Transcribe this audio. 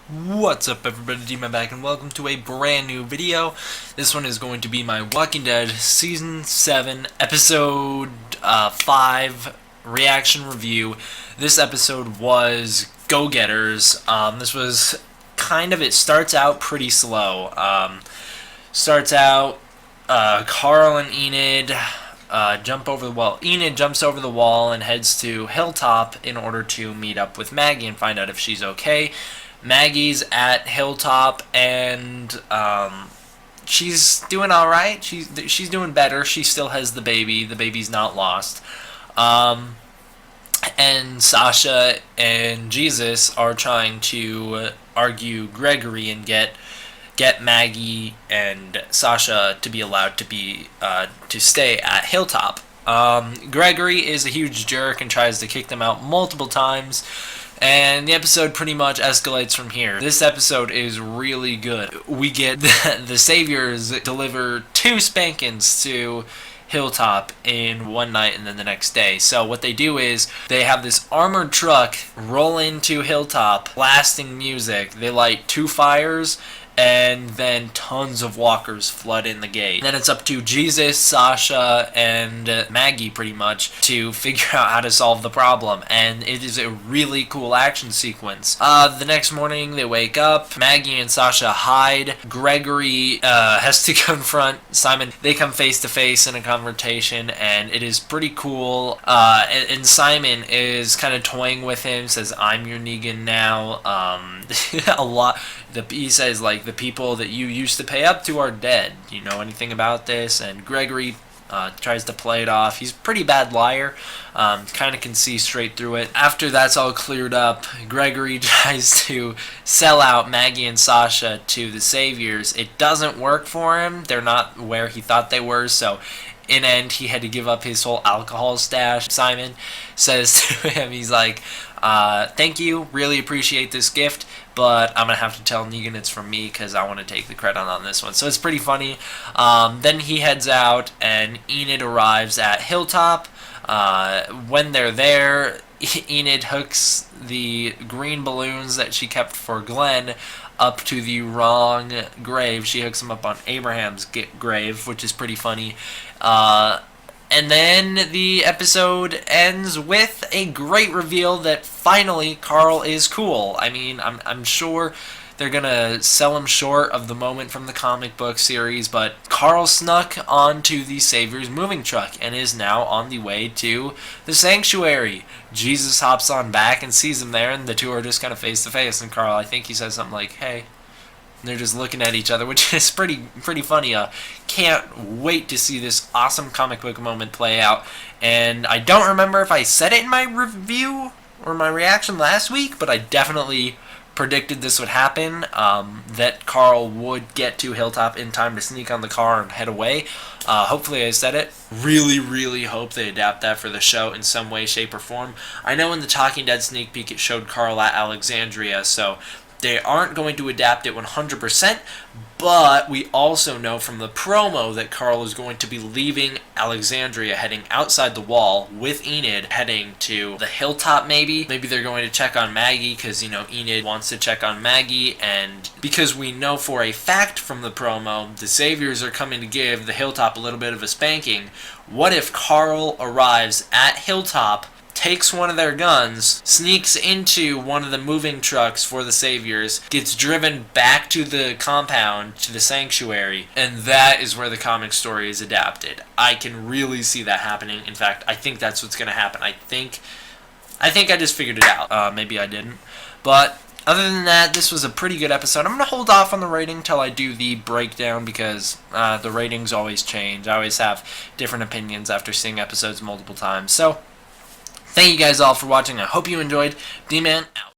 What's up everybody, D-Man back and welcome to a brand new video. This one is going to be my Walking Dead Season 7 Episode 5 reaction review. This episode was Go-Getters. This was it starts out pretty slow. Starts out, Carl and Enid jump over the wall. Enid jumps over the wall and heads to Hilltop in order to meet up with Maggie and find out if she's okay. Maggie's at Hilltop and she's doing all right. She's doing better. She still has the baby. The baby's not lost. And Sasha and Jesus are trying to argue Gregory and get Maggie and Sasha to be allowed to stay at Hilltop. Gregory is a huge jerk and tries to kick them out multiple times. And the episode pretty much escalates from here. This episode is really good. We get the Saviors deliver 2 spankings to Hilltop in one night and then the next day. So what they do is they have this armored truck roll into Hilltop, blasting music. They light 2 fires and then tons of walkers flood in the gate. Then it's up to Jesus, Sasha, and Maggie pretty much to figure out how to solve the problem, and it is a really cool action sequence. The next morning they wake up, Maggie and Sasha hide, Gregory has to confront Simon. They come face to face in a confrontation, and it is pretty cool. And Simon is kind of toying with him, says, "I'm your Negan now." A lot. He says, like, the people that you used to pay up to are dead. Do you know anything about this? And Gregory tries to play it off. He's a pretty bad liar. Kind of can see straight through it. After that's all cleared up, Gregory tries to sell out Maggie and Sasha to the Saviors. It doesn't work for him. They're not where he thought they were, so in end, he had to give up his whole alcohol stash. Simon says to him, he's like, thank you, really appreciate this gift, but I'm going to have to tell Negan it's from me because I want to take the credit on this one. So it's pretty funny. Then he heads out, and Enid arrives at Hilltop. When they're there, Enid hooks the green balloons that she kept for Glenn up to the wrong grave. She hooks them up on Abraham's grave, which is pretty funny. And then the episode ends with a great reveal that finally Carl is cool. I mean, I'm sure they're gonna sell him short of the moment from the comic book series, but Carl snuck onto the Savior's moving truck and is now on the way to the sanctuary. Jesus hops on back and sees him there, and the two are just kind of face to face. And Carl, I think he says something like, "Hey." And they're just looking at each other, which is pretty funny. Can't wait to see this awesome comic book moment play out. And I don't remember if I said it in my review or my reaction last week, but I definitely predicted this would happen, that Carl would get to Hilltop in time to sneak on the car and head away. Hopefully I said it. Really hope they adapt that for the show in some way, shape, or form. I know in the Talking Dead sneak peek it showed Carl at Alexandria, so they aren't going to adapt it 100%, but we also know from the promo that Carl is going to be leaving Alexandria, heading outside the wall with Enid, heading to the Hilltop maybe. Maybe they're going to check on Maggie because, you know, Enid wants to check on Maggie, and because we know for a fact from the promo the Saviors are coming to give the Hilltop a little bit of a spanking. What if Carl arrives at Hilltop, takes one of their guns, sneaks into one of the moving trucks for the Saviors, gets driven back to the compound, to the sanctuary, and that is where the comic story is adapted. I can really see that happening. In fact, I think that's what's going to happen. I think I just figured it out. Maybe I didn't. But other than that, this was a pretty good episode. I'm going to hold off on the rating till I do the breakdown because the ratings always change. I always have different opinions after seeing episodes multiple times. So thank you guys all for watching. I hope you enjoyed. D-Man out.